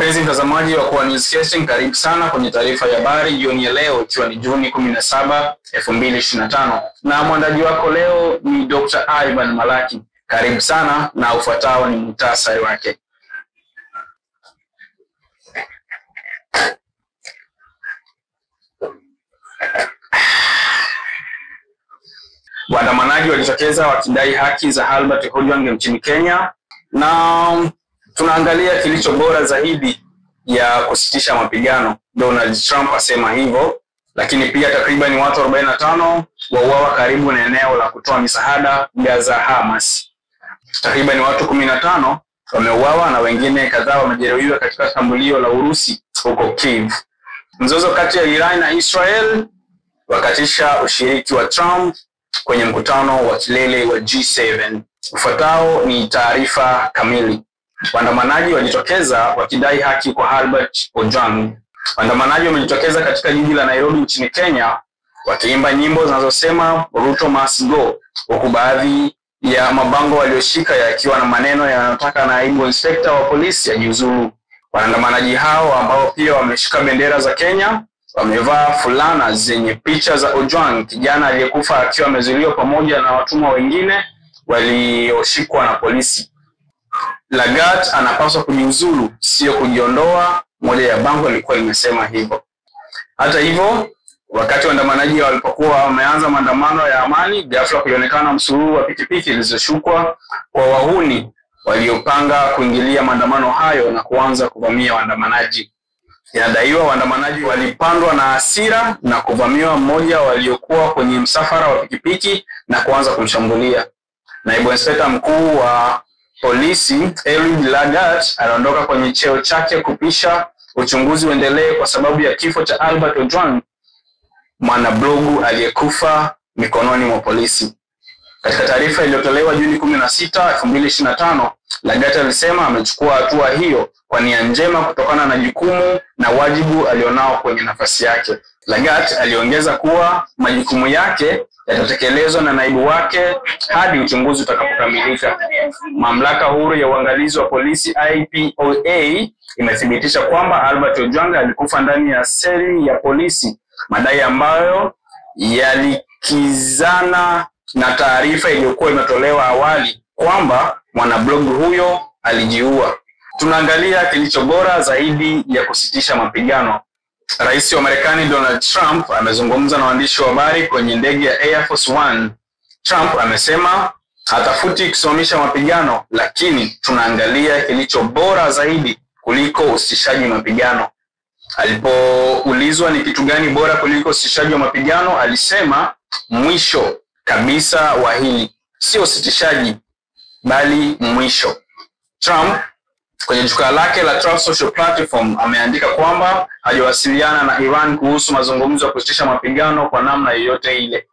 mpenzi mtazamaji wa Kwa Newscasting, karibu sana kwenye taarifa ya habari jioni ya leo, ikiwa ni Juni 17, 2025. Na mwandaji wako leo ni Dr. Ivan Malaki. Karibu sana na ufuatao ni muhtasari wake. Waandamanaji walijitokeza wakidai haki za Albert Ojwang nchini Kenya, na tunaangalia kilicho bora zaidi ya kusitisha mapigano. Donald Trump asema hivyo, lakini pia takriban watu 45 wauawa karibu na eneo la kutoa misaada Gaza Hamas. Takriban watu 15 wameuawa na wengine kadhaa wamejeruhiwa katika shambulio la Urusi huko Kiev. Mzozo kati ya Iran na Israel wakatisha ushiriki wa Trump kwenye mkutano wa kilele wa G7. Ufuatao ni taarifa kamili. Waandamanaji walijitokeza wakidai haki kwa Albert Ojwang. Waandamanaji wamejitokeza katika jiji la Nairobi nchini Kenya wakiimba nyimbo zinazosema Ruto must go, huku baadhi ya mabango walioshika yakiwa na maneno yanayotaka naibu inspekta wa polisi ajiuzulu. Waandamanaji hao ambao pia wameshika bendera za Kenya wamevaa fulana zenye picha za Ojwang, kijana aliyekufa akiwa amezuiliwa pamoja na watumwa wengine walioshikwa na polisi. Lagat anapaswa kujiuzulu, sio kujiondoa, moja ya bango lilikuwa limesema hivyo. Hata hivyo, wakati waandamanaji walipokuwa wameanza maandamano ya amani, ghafla kulionekana msururu wa pikipiki zilizoshukwa kwa wahuni waliopanga kuingilia maandamano hayo na kuanza kuvamia waandamanaji. Inadaiwa waandamanaji walipandwa na hasira na kuvamiwa mmoja waliokuwa kwenye msafara wa pikipiki na kuanza kumshambulia. Naibu inspekta mkuu wa polisi Eliud Lagat aliondoka kwenye cheo chake kupisha uchunguzi uendelee kwa sababu ya kifo cha Albert Ojwang, mwanablogu aliyekufa mikononi mwa polisi. Katika taarifa iliyotolewa Juni 16, 2025, Lagat alisema amechukua hatua hiyo kwa nia njema kutokana na jukumu na wajibu alionao kwenye nafasi yake. Lagat aliongeza kuwa majukumu yake yatatekelezwa na naibu wake hadi uchunguzi utakapokamilika. Mamlaka huru ya uangalizi wa polisi IPOA imethibitisha kwamba Albert Ojwang alikufa ndani ya seli ya polisi, madai ambayo yalikizana na taarifa iliyokuwa imetolewa awali kwamba mwanablogu huyo alijiua. Tunaangalia kilicho bora zaidi ya kusitisha mapigano. Rais wa Marekani Donald Trump amezungumza na waandishi wa habari kwenye ndege ya Air Force One. Trump amesema hatafuti kusimamisha mapigano, lakini tunaangalia kilicho bora zaidi kuliko usitishaji mapigano. Alipoulizwa ni kitu gani bora kuliko usitishaji wa mapigano, alisema mwisho kabisa wa hili, sio usitishaji bali mwisho. Trump kwenye jukwaa lake la Truth Social Platform ameandika kwamba hajawasiliana na Iran kuhusu mazungumzo ya kusitisha mapigano kwa namna yoyote ile.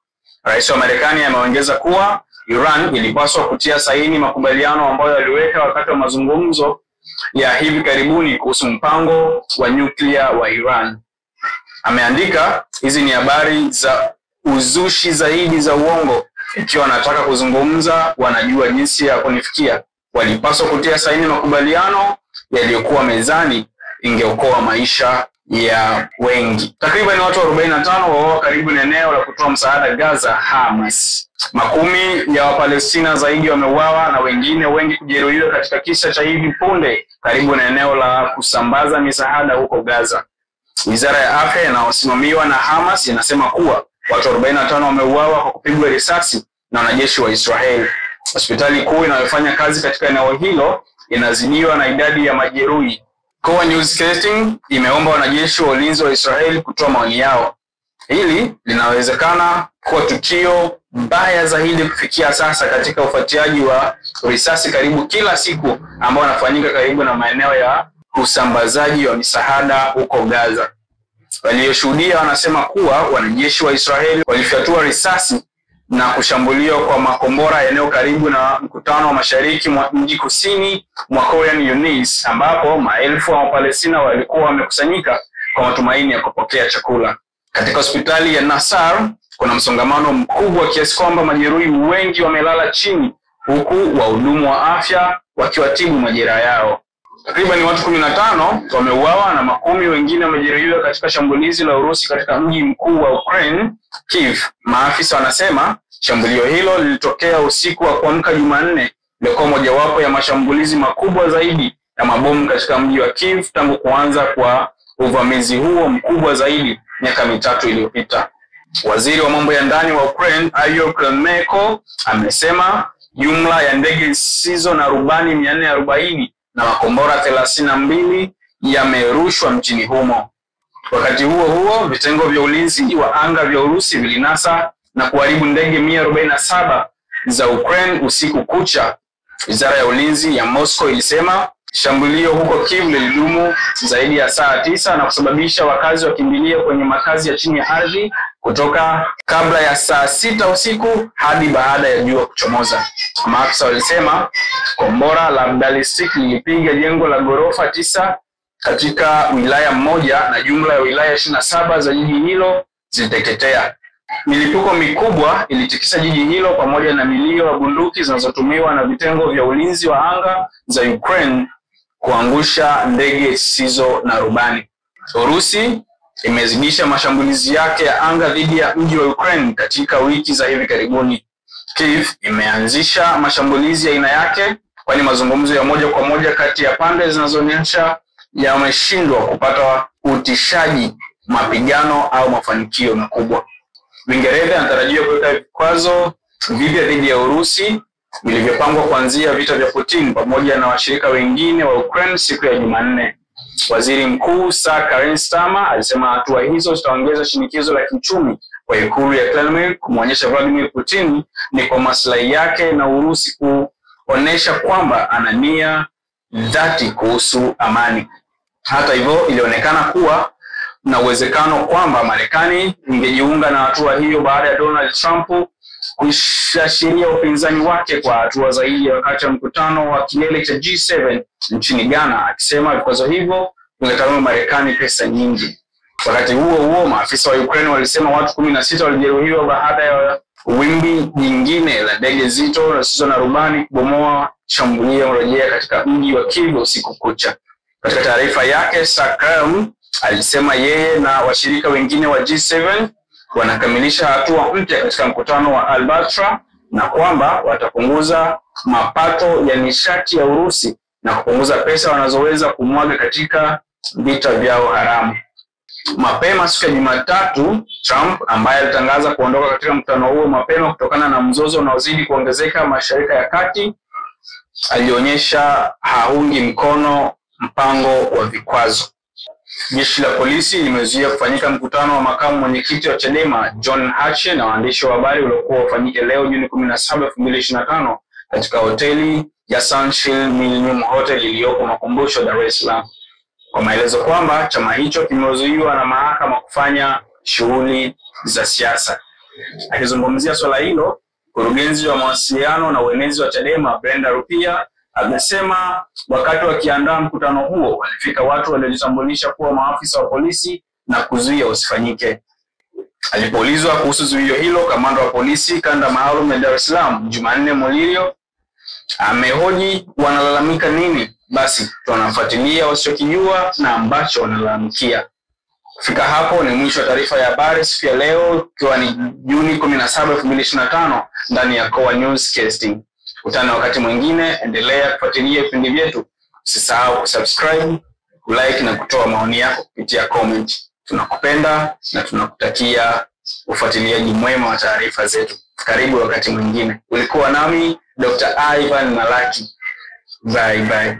Rais wa Marekani ameongeza kuwa Iran ilipaswa kutia saini makubaliano ambayo aliweka wakati wa mazungumzo ya hivi karibuni kuhusu mpango wa nyuklia wa Iran. Ameandika, hizi ni habari za uzushi zaidi za uongo. Ikiwa wanataka kuzungumza, wanajua jinsi ya kunifikia. Walipaswa kutia saini makubaliano yaliyokuwa mezani, ingeokoa maisha ya wengi. Takriban watu 45 wauawa karibu na eneo la kutoa msaada Gaza Hamas. Makumi ya Wapalestina zaidi wameuawa na wengine wengi kujeruhiwa katika kisa cha hivi punde karibu na eneo la kusambaza misaada huko Gaza. Wizara ya Afya inayosimamiwa na Hamas inasema kuwa watu 45 wameuawa kwa kupigwa risasi na wanajeshi wa Israeli. Hospitali kuu inayofanya kazi katika eneo hilo inazidiwa na idadi ya majeruhi. Kwa Newscasting imeomba wanajeshi wa ulinzi wa Israeli kutoa maoni yao. Hili linawezekana kuwa tukio baya zaidi kufikia sasa katika ufuatiliaji wa risasi karibu kila siku ambao unafanyika karibu na maeneo ya usambazaji wa misaada huko Gaza. Walioshuhudia wanasema kuwa wanajeshi wa Israeli walifyatua risasi na kushambuliwa kwa makombora eneo karibu na mkutano wa mashariki mwa mji kusini mwa Khan Yunis, ambapo maelfu wa Palestina walikuwa wamekusanyika kwa matumaini ya kupokea chakula. Katika hospitali ya Nasar kuna msongamano mkubwa kiasi kwamba majeruhi wengi wamelala chini, huku wahudumu wa afya wakiwatibu majeraha yao. Takriban watu 15 wameuawa na makumi wengine wamejeruhiwa katika shambulizi la Urusi katika mji mkuu wa Ukraine, Kiev. Maafisa wanasema shambulio hilo lilitokea usiku wa kuamka Jumanne, ilikuwa mojawapo ya mashambulizi makubwa zaidi ya mabomu katika mji wa Kiev tangu kuanza kwa uvamizi huo mkubwa zaidi miaka mitatu iliyopita. Waziri wa mambo ya ndani wa Ukraine, Ihor Klimenko, amesema jumla ya ndege zisizo na rubani 440 na makombora 32 yamerushwa mchini humo. Wakati huo huo, vitengo vya ulinzi wa anga vya Urusi vilinasa na kuharibu ndege 147 za Ukraine usiku kucha. Wizara ya ulinzi ya Moscow ilisema shambulio huko Kiev lilidumu zaidi ya saa 9 na kusababisha wakazi wakimbilia kwenye makazi ya chini ya ardhi kutoka kabla ya saa 6 usiku hadi baada ya jua kuchomoza. Maafisa walisema kombora la ballistic lilipiga jengo la ghorofa 9 katika wilaya moja na jumla ya wilaya 27 za jiji hilo ziliteketea. Milipuko mikubwa ilitikisa jiji hilo pamoja na milio ya bunduki zinazotumiwa na vitengo vya ulinzi wa anga za Ukraine kuangusha ndege zisizo na rubani. Urusi imezidisha mashambulizi yake ya anga dhidi ya mji wa Ukraine katika wiki za hivi karibuni. Kiev imeanzisha mashambulizi ya aina yake kwani mazungumzo ya moja kwa moja kati ya pande zinazoonyesha yameshindwa kupata utishaji mapigano au mafanikio makubwa. Uingereza inatarajiwa kuweka vikwazo vipya dhidi ya Urusi vilivyopangwa kuanzia vita vya Putin pamoja na washirika wengine wa Ukraine siku ya Jumanne. Waziri Mkuu Sir Keir Starmer alisema hatua hizo zitaongeza shinikizo la kiuchumi kwa ikulu ya Kremlin kumwonyesha Vladimir Putin ni kwa maslahi yake na Urusi kuonesha kwamba ana nia dhati kuhusu amani. Hata hivyo, ilionekana kuwa na uwezekano kwamba Marekani ingejiunga na hatua hiyo baada ya Donald Trump kuashiria upinzani wake kwa hatua zaidi wakati wa mkutano wa kilele cha G7 nchini Ghana, akisema vikwazo hivyo vingegharimu Marekani pesa nyingi. Wakati huo huo, maafisa wa Ukraine walisema watu 16 walijeruhiwa baada ya wimbi jingine la ndege zito na zisizo na rubani kubomoa shambulio rejea katika mji wa Kiev usiku kucha. Katika taarifa yake, Sir Keir alisema yeye na washirika wengine wa G7 wanakamilisha hatua mpya katika mkutano wa Albatra na kwamba watapunguza mapato ya nishati ya Urusi na kupunguza pesa wanazoweza kumwaga katika vita vyao haramu. Mapema siku ya Jumatatu, Trump ambaye alitangaza kuondoka katika mkutano huo mapema kutokana na mzozo unaozidi kuongezeka Mashariki ya Kati, alionyesha haungi mkono mpango wa vikwazo. Jeshi la polisi limezuia kufanyika mkutano wa makamu mwenyekiti wa Chadema John Heche na waandishi wa habari uliokuwa ufanyike leo Juni 17, 2025 katika hoteli ya Sunshine Millennium Hotel iliyoko Makumbusho, Dar es Salaam, kwa maelezo kwamba chama hicho kimezuiwa na mahakama kufanya shughuli za siasa. Akizungumzia swala hilo, mkurugenzi wa mawasiliano na uenezi wa Chadema Brenda Rupia amesema wakati wakiandaa mkutano huo walifika watu waliojitambulisha kuwa maafisa wa polisi na kuzuia usifanyike. Alipoulizwa kuhusu zuio hilo, kamanda wa polisi kanda maalum ya Dar es Salaam Jumanne Mulilo amehoji wanalalamika nini. Basi tunafuatilia wasichokijua na ambacho wanalalamikia. Kufika hapo ni mwisho wa taarifa ya habari siku ya leo, ikiwa ni Juni 17, 2025 ndani ya Coa Newscasting. Tukutane wakati mwingine, endelea kufuatilia vipindi vyetu. Usisahau kusubscribe, kulike na kutoa maoni yako kupitia comment. Tunakupenda na tunakutakia ufuatiliaji mwema wa taarifa zetu. Karibu wakati mwingine. Ulikuwa nami Dr. Ivan Malaki. Bye bye.